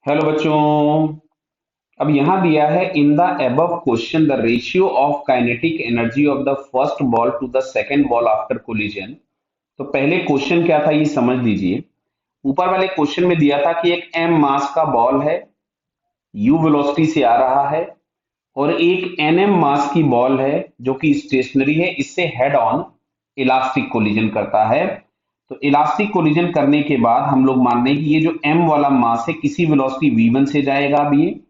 Hello बच्चों। अब यहां दिया है in the above question the ratio of kinetic energy of the first ball to the second ball after collision. तो पहले क्वेश्चन क्या था ये समझ लीजिए। ऊपर वाले क्वेश्चन में दिया था कि एक m मास का बॉल है, u वेलोसिटी से आ रहा है, और एक nm मास की बॉल है जो कि स्टेशनरी है, इससे हेड ऑन इलास्टिक कोलिजन करता है। तो इलास्टिक कोलिजन करने के बाद हम लोग मान रहे हैं कि ये जो m वाला मास है किसी वेलोसिटी v1 से जाएगा, अब ये,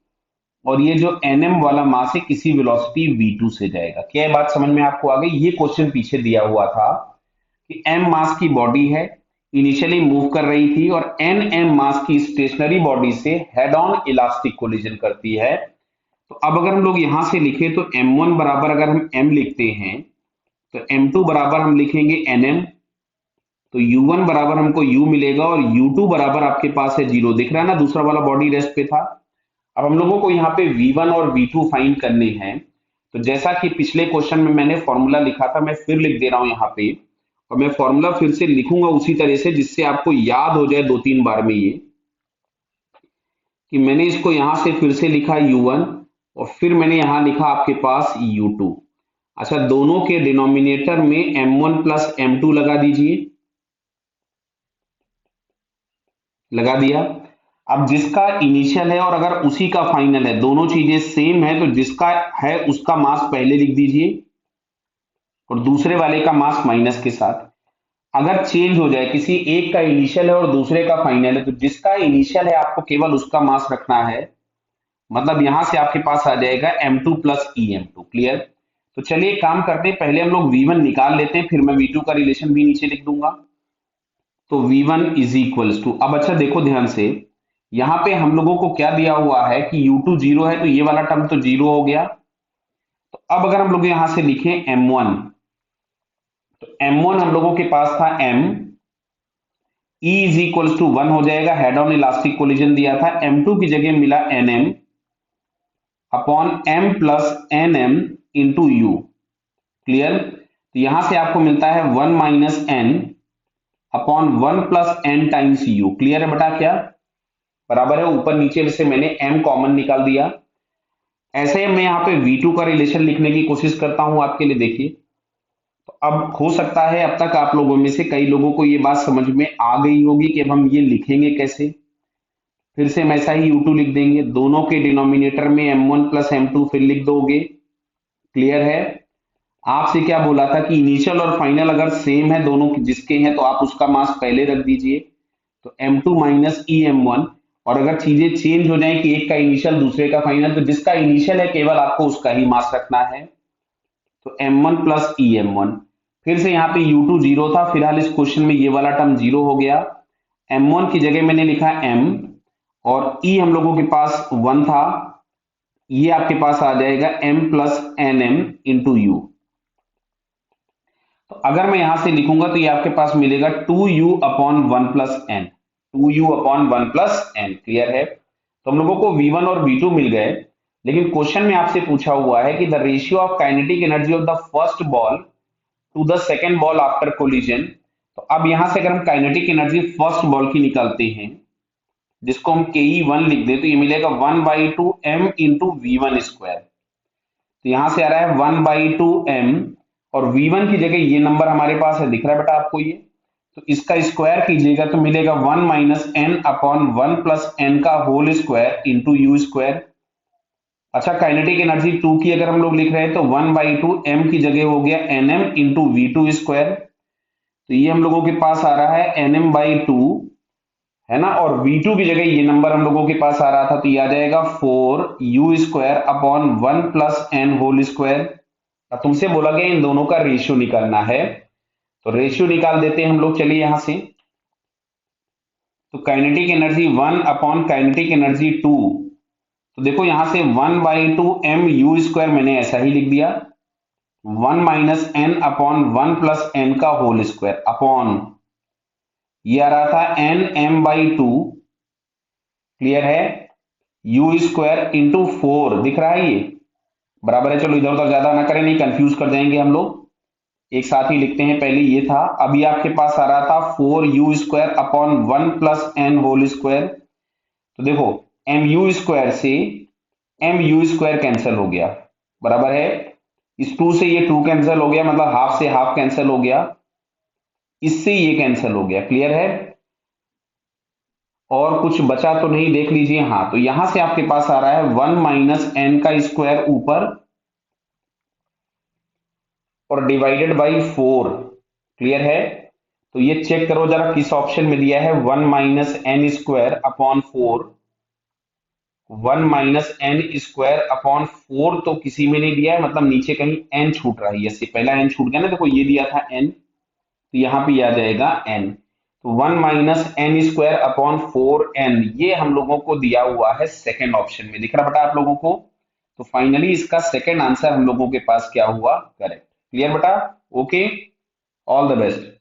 और ये जो nm वाला मास है किसी वेलोसिटी v2 से जाएगा। क्या ये बात समझ में आपको आ गई? ये क्वेश्चन पीछे दिया हुआ था कि m मास की बॉडी है, इनिशियली मूव कर रही थी, और nm मास की स्टेशनरी बॉडी से हेड ऑन इलास्टिक कोलिजन करती है। तो अब अगर हम लोग यहां से लिखें तो m1 बराबर, अगर हम m लिखते हैं तो m2 बराबर हम लिखेंगे nm। तो u1 बराबर हमको u मिलेगा, और u2 बराबर आपके पास है 0। दिख रहा है ना, दूसरा वाला बॉडी रेस्ट पे था। अब हम लोगों को यहाँ पे V1 और V2 फाइंड करने हैं। तो जैसा कि पिछले क्वेश्चन में मैंने फॉर्मूला लिखा था, मैं फिर लिख दे रहा हूं यहाँ पे, और मैं फॉर्मूला फिर से लिखूंगा उसी तरह से जिससे आपको याद हो जाए दो तीन बार में ये, कि मैंने इसको यहां से फिर से लिखा U1, और फिर मैंने यहां लिखा आपके पास U2। अच्छा, दोनों के डिनोमिनेटर में M1 प्लस M2 लगा दीजिए। लगा दिया। अब जिसका इनिशियल है और अगर उसी का फाइनल है, दोनों चीजें सेम है, तो जिसका है उसका मास पहले लिख दीजिए और दूसरे वाले का मास माइनस के साथ। अगर चेंज हो जाए, किसी एक का इनिशियल है और दूसरे का फाइनल है, तो जिसका इनिशियल है आपको केवल उसका मास रखना है। मतलब यहां से आपके पास आ जाएगा M2 प्लस EM2। क्लियर? तो चलिए काम करते हैं, पहले हम लोग V1 निकाल लेते हैं, फिर मैं V2 का रिलेशन भी नीचे लिख दूंगा। तो V1 इज इक्वल्स टू, अब अच्छा देखो ध्यान से, यहाँ पे हम लोगों को क्या दिया हुआ है कि U2 जीरो है, तो ये वाला टर्म तो जीरो हो गया। तो अब अगर हम लोग यहां से लिखें M1, तो M1 हम लोगों के पास था M, E is equals to 1 हो जाएगा, हेड ऑन इलास्टिक कोलिजन दिया था। M2 की जगह मिला NM upon M plus NM into u. Clear? तो यहां से आपको मिलता है 1 minus n upon 1 plus n times u. Clear है बेटा? क्या बराबर है, ऊपर नीचे से मैंने m कॉमन निकाल दिया। ऐसे ही मैं यहाँ पे V2 का रिलेशन लिखने की कोशिश करता हूं आपके लिए। देखिए, तो अब हो सकता है अब तक आप लोगों में से कई लोगों को ये बात समझ में आ गई होगी कि अब हम ये लिखेंगे कैसे। फिर से हम ऐसा ही U2 लिख देंगे, दोनों के डिनोमिनेटर में M1 प्लस M2 फिर लिख दोगे। क्लियर है? आपसे क्या बोला था कि इनिशियल और फाइनल अगर सेम है दोनों जिसके हैं, तो आप उसका मास पहले रख दीजिए। तो M2 माइनस EM1, और अगर चीजें चेंज हो जाए कि एक का इनिशियल दूसरे का फाइनल, तो जिसका इनिशियल है केवल आपको उसका ही मास रखना है। तो M1 प्लस EM1, फिर से यहाँ पे U2 जीरो था, फिलहाल इस क्वेश्चन में ये वाला टर्म जीरो हो गया। M1 की जगह मैंने लिखा M, और E हम लोगों के पास 1 था, ये आपके पास आ जाएगा M plus NM into you. तो अगर मैं यहां से लिखूंगा तो ये आपके पास मिलेगा 2u upon 1 plus n. 2u upon 1 plus n. Clear है? तो हम लोगों को V1 और V2 मिल गए, लेकिन क्वेश्चन में आपसे पूछा हुआ है कि the ratio of kinetic energy of the first ball to the second ball after collision. तो अब यहां से अगर हम काइनेटिक एनर्जी फर्स्ट बॉल की निकालते हैं, जिसको हम KE1 लिख दें, तो ये मिलेगा 1/2m इंटू V1 स्क्वायर। तो यहां से आ रहा है 1/2m, और V1 की जगह ये नंबर हमारे पास है, दिख रहा है बेटा आपको ये? तो इसका स्क्वायर कीजिएगा तो मिलेगा 1 minus n upon 1 plus n का whole square into u square. अच्छा, काइनेटिक एनर्जी 2 की अगर हम लोग लिख रहे हैं तो 1/2m की जगह हो गया nm इंटू V2 स्क्वायर। तो ये हम लोगों के पास आ रहा है nm/2, है ना, और V2 की जगह ये नंबर हम लोगों के पास आ रहा था, तो ये आ जाएगा 4u square upon 1 plus n whole square. तुमसे बोला गया इन दोनों का रेशियो निकालना है, तो रेशियो निकाल देते हैं हम लोग। चलिए यहां से, तो kinetic energy 1 upon kinetic energy 2, तो देखो यहां से 1/2m यू स्क्वायर मैंने ऐसा ही लिख दिया, 1 minus n upon 1 plus n का होल स्क्वायर अपॉन, ये आ रहा था nm/2। क्लियर है? यू स्क्वायर इंटू 4, दिख रहा है ये? बराबर है। चलो इधर उधर ज्यादा ना करें, नहीं कंफ्यूज कर जाएंगे हम लोग, एक साथ ही लिखते हैं। पहले ये था, अभी आपके पास आ रहा था 4u square upon 1 plus n whole square. तो देखो एम यू स्क्वायर से एम यू स्क्वायर कैंसिल हो गया, बराबर है। इस 2 से ये 2 कैंसिल हो गया, मतलब हाफ से हाफ कैंसिल हो गया, इससे ये कैंसिल हो गया, क्लियर है। और कुछ बचा तो नहीं, देख लीजिए। हाँ, तो यहां से आपके पास आ रहा है 1 माइनस एन का स्क्वायर ऊपर और डिवाइडेड बाई 4, क्लियर है। तो ये चेक करो जरा किस ऑप्शन में दिया है, 1 minus n square upon 4, 1 minus n square upon 4 तो किसी में नहीं दिया है, मतलब नीचे कहीं एन छूट रहा है, ये पहला एन छूट गया ना, देखो ये दिया था एन, तो यहां पे आ जाएगा एन। तो 1 minus n square upon 4 n, ये हम लोगों को दिया हुआ है सेकेंड ऑप्शन में, दिख रहा बेटा आप लोगों को। तो फाइनली इसका सेकेंड आंसर हम लोगों के पास क्या हुआ, करेक्ट, क्लियर बेटा, ओके, ऑल द बेस्ट।